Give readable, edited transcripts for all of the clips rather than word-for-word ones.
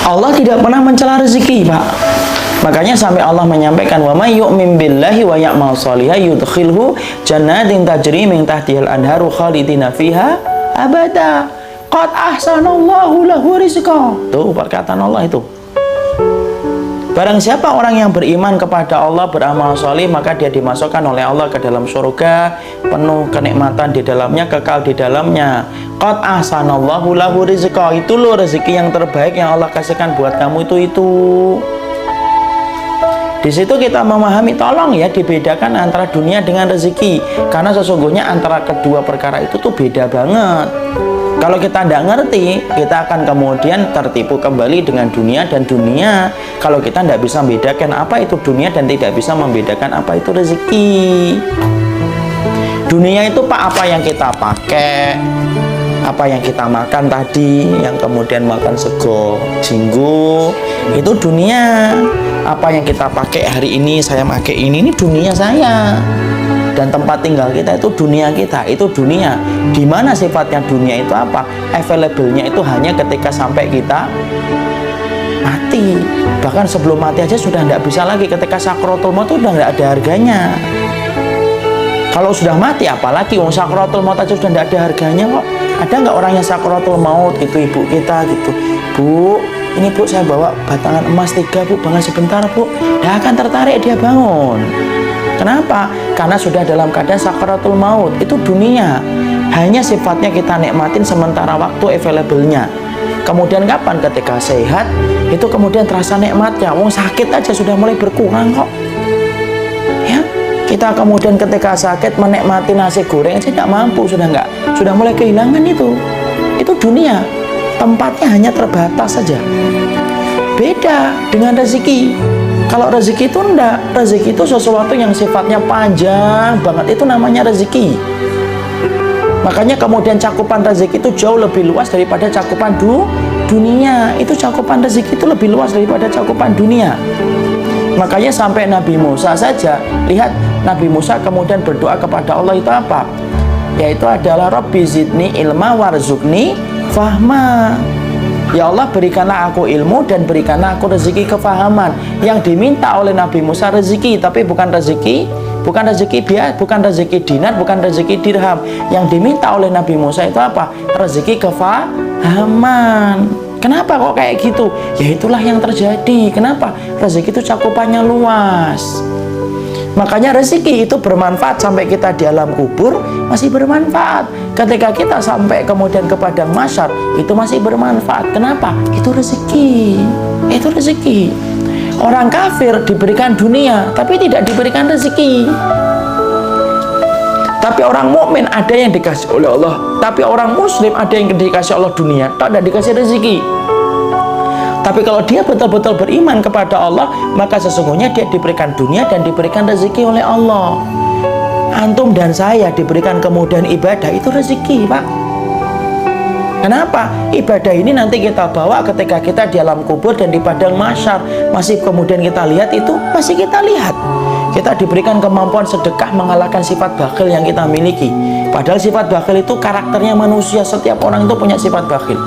Allah tidak pernah mencela rezeki, Pak. Makanya sampai Allah menyampaikan wa may yu'min billahi wa ya'mal shalihan yudkhilhu jannatin tajri min tahtihal anharu khalidina fiha abada. Qad ahsanallahu lahu rizqa. Tuh perkataan Allah itu. Barang siapa orang yang beriman kepada Allah, beramal soleh, maka dia dimasukkan oleh Allah ke dalam surga, penuh kenikmatan di dalamnya, kekal di dalamnya. Qad ahsanallahu lahu rizqa. Itu loh rezeki yang terbaik yang Allah kasihkan buat kamu itu. Di situ kita memahami, tolong ya dibedakan antara dunia dengan rezeki, karena sesungguhnya antara kedua perkara itu tuh beda banget. Kalau kita tidak ngerti, kita akan kemudian tertipu kembali dengan dunia dan dunia. Kalau kita tidak bisa membedakan apa itu dunia dan tidak bisa membedakan apa itu rezeki. Dunia itu Pak, apa yang kita pakai, apa yang kita makan tadi, yang kemudian makan sego jinggo, itu dunia. Apa yang kita pakai hari ini, saya pakai ini dunia saya. Dan tempat tinggal kita itu dunia kita, itu dunia. Dimana sifatnya dunia itu apa? Available-nya itu hanya ketika sampai kita mati. Bahkan sebelum mati aja sudah tidak bisa lagi. Ketika sakratul maut itu sudah tidak ada harganya. Kalau sudah mati apalagi, sakratul maut aja sudah tidak ada harganya kok. Ada nggak orang yang sakratul maut gitu, ibu kita gitu, Bu, ini Bu saya bawa batangan emas 3 Bu, bangun sebentar Bu. Dia akan tertarik, dia bangun. Kenapa? Karena sudah dalam keadaan sakaratul maut. Itu dunia. Hanya sifatnya kita nikmatin sementara waktu available-nya. Kemudian kapan? Ketika sehat, itu kemudian terasa nikmatnya. Sakit aja sudah mulai berkurang kok. Ya, kita kemudian ketika sakit menikmati nasi goreng aja tidak mampu, sudah mulai kehilangan itu. Itu dunia. Tempatnya hanya terbatas saja. Beda dengan rezeki. Kalau rezeki itu enggak, rezeki itu sesuatu yang sifatnya panjang banget, itu namanya rezeki. Makanya kemudian cakupan rezeki itu jauh lebih luas daripada cakupan dunia. Itu cakupan rezeki itu lebih luas daripada cakupan dunia. Makanya sampai Nabi Musa saja, lihat Nabi Musa kemudian berdoa kepada Allah itu apa? Yaitu adalah Rabbi zidni ilma warzuqni fahma. Ya Allah, berikanlah aku ilmu dan berikanlah aku rezeki kefahaman. Yang diminta oleh Nabi Musa rezeki, tapi bukan rezeki biasa, bukan rezeki dinar, bukan rezeki dirham. Yang diminta oleh Nabi Musa itu apa? Rezeki kefahaman. Kenapa kok kayak gitu? Ya itulah yang terjadi. Kenapa? Rezeki itu cakupannya luas. Makanya rezeki itu bermanfaat sampai kita di alam kubur masih bermanfaat. Ketika kita sampai kemudian ke padang mahsyar itu masih bermanfaat. Kenapa? Itu rezeki. Itu rezeki. Orang kafir diberikan dunia tapi tidak diberikan rezeki. Tapi orang mukmin ada yang dikasih oleh Allah. Tapi orang muslim ada yang dikasih Allah dunia, tak ada dikasih rezeki. Tapi kalau dia betul-betul beriman kepada Allah, maka sesungguhnya dia diberikan dunia dan diberikan rezeki oleh Allah. Antum dan saya diberikan kemudahan ibadah, itu rezeki, Pak. Kenapa? Ibadah ini nanti kita bawa ketika kita di alam kubur dan di padang mahsyar. Masih kemudian kita lihat itu, masih kita lihat. Kita diberikan kemampuan sedekah mengalahkan sifat bakhil yang kita miliki. Padahal sifat bakhil itu karakternya manusia, setiap orang itu punya sifat bakhil.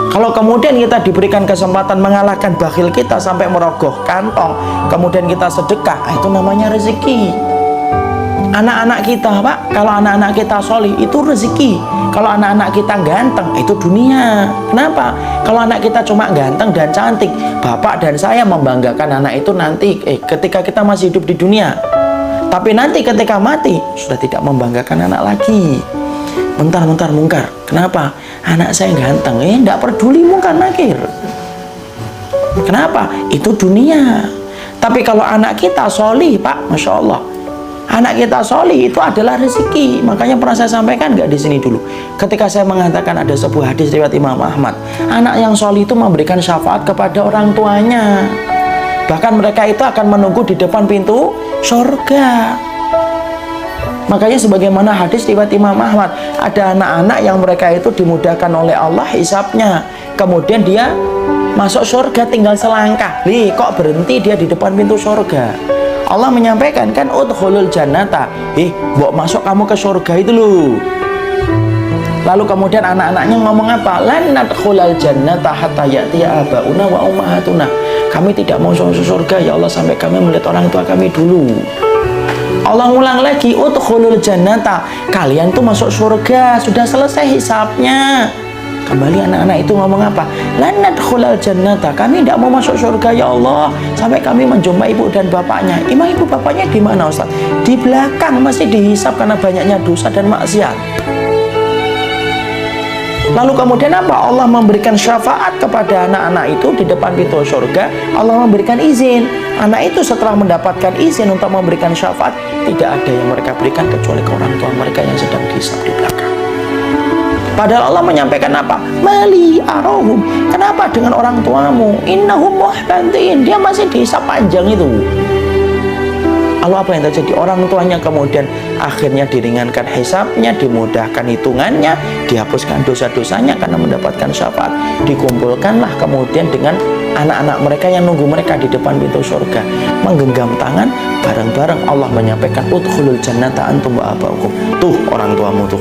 Kalau kemudian kita diberikan kesempatan mengalahkan bakhil kita sampai merogoh kantong, kemudian kita sedekah, itu namanya rezeki. Anak-anak kita, Pak, kalau anak-anak kita solih, itu rezeki. Kalau anak-anak kita ganteng, itu dunia. Kenapa? Kalau anak kita cuma ganteng dan cantik, bapak dan saya membanggakan anak itu nanti ketika kita masih hidup di dunia. Tapi nanti ketika mati, sudah tidak membanggakan anak lagi. Bentar mungkar. Kenapa? Anak saya ganteng, tidak peduli mungkar nakir. Kenapa? Itu dunia. Tapi kalau anak kita solih, Pak, Masya Allah, anak kita solih itu adalah rezeki. Makanya pernah saya sampaikan nggak di sini dulu, ketika saya mengatakan ada sebuah hadis riwayat Imam Ahmad, anak yang solih itu memberikan syafaat kepada orang tuanya. Bahkan mereka itu akan menunggu di depan pintu surga. Makanya sebagaimana hadis riwayat Imam Ahmad, ada anak-anak yang mereka itu dimudahkan oleh Allah hisabnya, kemudian dia masuk surga tinggal selangkah. Kok berhenti dia di depan pintu surga? Allah menyampaikan kan, udkhulul jannata, mbok masuk kamu ke surga itu loh. Lalu kemudian anak-anaknya ngomong apa? Lan nadkhulal jannata hatta ya'tiya abauna wa ummahatuna. Kami tidak mau masuk surga ya Allah sampai kami melihat orang tua kami dulu. Allah ulang lagi, udkhulul jannata. Kalian tuh masuk surga, sudah selesai hisabnya. Kembali anak-anak itu ngomong apa? Lan nadkhulal jannata. Kami tidak mau masuk surga ya Allah sampai kami menjumpai ibu dan bapaknya. Emang ibu bapaknya di mana Ustaz? Di belakang, masih dihisab karena banyaknya dosa dan maksiat. Lalu kemudian apa? Allah memberikan syafaat kepada anak-anak itu di depan pintu surga. Allah memberikan izin. Anak itu setelah mendapatkan izin untuk memberikan syafaat, tidak ada yang mereka berikan kecuali ke orang tua mereka yang sedang dihisab di belakang. Padahal Allah menyampaikan apa? Mali arohum. Kenapa dengan orang tuamu? Innahum muhbantin. Dia masih dihisab panjang itu. Lalu apa yang terjadi? Orang tuanya kemudian akhirnya diringankan hisabnya, dimudahkan hitungannya, dihapuskan dosa-dosanya karena mendapatkan syafaat. Dikumpulkanlah kemudian dengan anak-anak mereka yang nunggu mereka di depan pintu surga, menggenggam tangan bareng-bareng. Allah menyampaikan udkhulul jannata antum wa abaukum. Tuh orang tuamu tuh.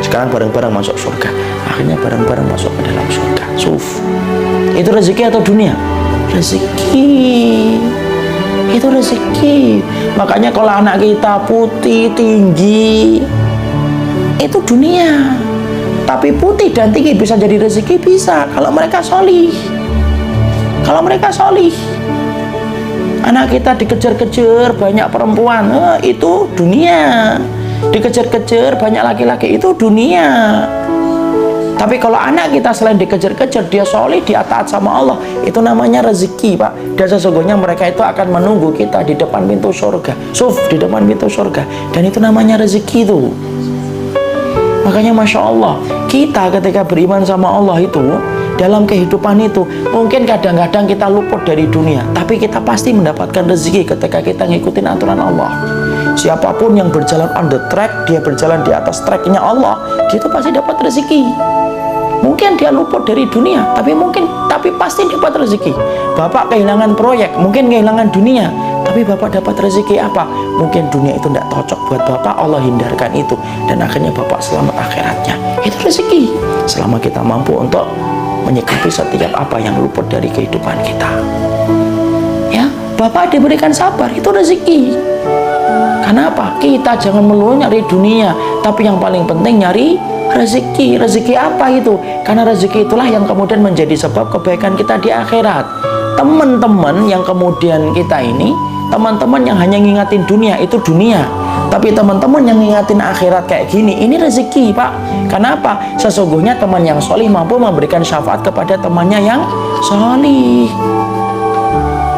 Sekarang bareng-bareng masuk surga. Akhirnya bareng-bareng masuk ke dalam surga. Itu rezeki atau dunia? Rezeki. Itu rezeki. Makanya kalau anak kita putih, tinggi, itu dunia. Tapi putih dan tinggi bisa jadi rezeki, bisa kalau mereka solih. Kalau mereka solih. Anak kita dikejar-kejar banyak perempuan, itu dunia. Dikejar-kejar banyak laki-laki, itu dunia. Tapi kalau anak kita selain dikejar-kejar, dia soleh, dia taat sama Allah, itu namanya rezeki, Pak. Dan sesungguhnya mereka itu akan menunggu kita di depan pintu surga. Di depan pintu surga. Dan itu namanya rezeki itu. Makanya Masya Allah, kita ketika beriman sama Allah itu, dalam kehidupan itu, mungkin kadang-kadang kita luput dari dunia, tapi kita pasti mendapatkan rezeki ketika kita ngikutin aturan Allah. Siapapun yang berjalan on the track, dia berjalan di atas tracknya Allah, dia itu pasti dapat rezeki. Mungkin dia luput dari dunia, tapi pasti dapat rezeki. Bapak kehilangan proyek, mungkin kehilangan dunia, tapi Bapak dapat rezeki apa? Mungkin dunia itu tidak cocok buat Bapak, Allah hindarkan itu, dan akhirnya Bapak selamat akhiratnya. Itu rezeki. Selama kita mampu untuk menyikapi setiap apa yang luput dari kehidupan kita. Ya, Bapak diberikan sabar, itu rezeki. Kenapa? Kita jangan melulu nyari dunia, tapi yang paling penting nyari rezeki. Rezeki apa itu? Karena rezeki itulah yang kemudian menjadi sebab kebaikan kita di akhirat. Teman-teman yang kemudian kita ini, teman-teman yang hanya ngingatin dunia, itu dunia. Tapi teman-teman yang ngingatin akhirat kayak gini, ini rezeki, Pak. Kenapa? Sesungguhnya teman yang solih mampu memberikan syafaat kepada temannya yang solih.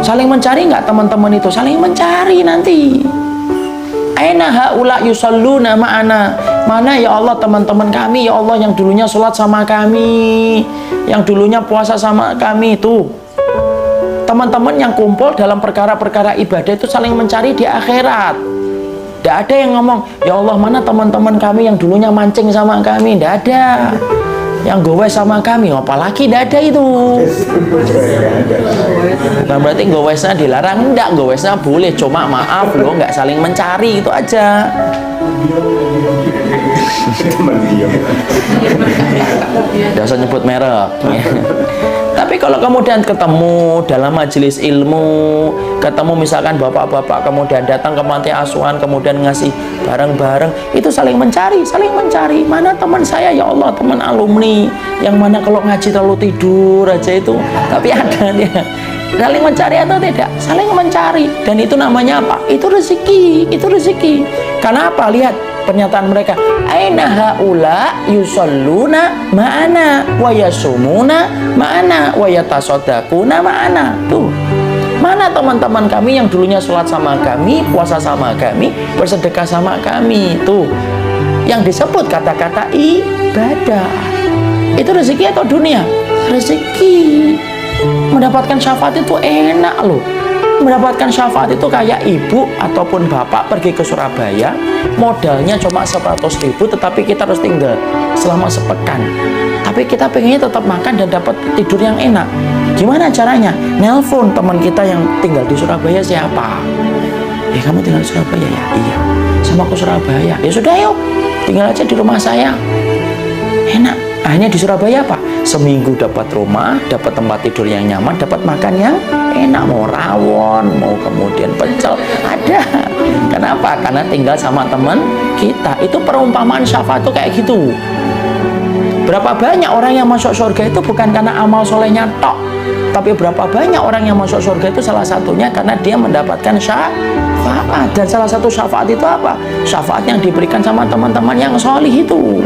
Saling mencari nggak teman-teman itu? Saling mencari nanti. Aina haula yusalluna ma'ana. Mana ya Allah teman-teman kami, ya Allah yang dulunya sholat sama kami, yang dulunya puasa sama kami itu. Teman-teman yang kumpul dalam perkara-perkara ibadah itu saling mencari di akhirat. Tidak ada yang ngomong, ya Allah mana teman-teman kami yang dulunya mancing sama kami. Tidak ada. Yang gowes sama kami, apalagi tidak ada itu. Bukan berarti gowesnya dilarang, enggak, gowesnya boleh, cuma maaf loh, nggak saling mencari, itu aja. Tidak usah nyebut merek. Tapi kalau kemudian ketemu dalam majelis ilmu, ketemu misalkan bapak-bapak kemudian datang ke panti asuhan, kemudian ngasih bareng-bareng, itu saling mencari, saling mencari. Mana teman saya, ya Allah, teman alumni, yang mana kalau ngaji terlalu tidur aja itu. Tapi ada dia. Saling mencari atau tidak? Saling mencari. Dan itu namanya apa? Itu rezeki, itu rezeki. Karena apa? Lihat pernyataan mereka, aina haula yusalluna ma'ana wa yasumuna ma'ana wa yatasaddaquna ma'ana. Tuh, mana teman-teman kami yang dulunya sholat sama kami, puasa sama kami, bersedekah sama kami. Tuh, yang disebut kata-kata ibadah. Itu rezeki atau dunia? Rezeki. Mendapatkan syafaat itu enak loh. Mendapatkan syafaat itu kayak ibu ataupun bapak pergi ke Surabaya, modalnya cuma 100.000, tetapi kita harus tinggal selama sepekan. Tapi kita pengennya tetap makan dan dapat tidur yang enak. Gimana caranya? Nelpon teman kita yang tinggal di Surabaya, siapa? Kamu tinggal di Surabaya ya? Iya. Sama ke Surabaya. Ya sudah yuk, tinggal aja di rumah saya. enak. Akhirnya di Surabaya apa? Seminggu dapat rumah, dapat tempat tidur yang nyaman, dapat makan yang enak. Mau rawon, mau kemudian pecel, ada. Kenapa? Karena tinggal sama teman kita. Itu perumpamaan syafaat itu kayak gitu. Berapa banyak orang yang masuk surga itu bukan karena amal solehnya tok, tapi berapa banyak orang yang masuk surga itu salah satunya karena dia mendapatkan syafaat. Dan salah satu syafaat itu apa? Syafaat yang diberikan sama teman-teman yang solih itu.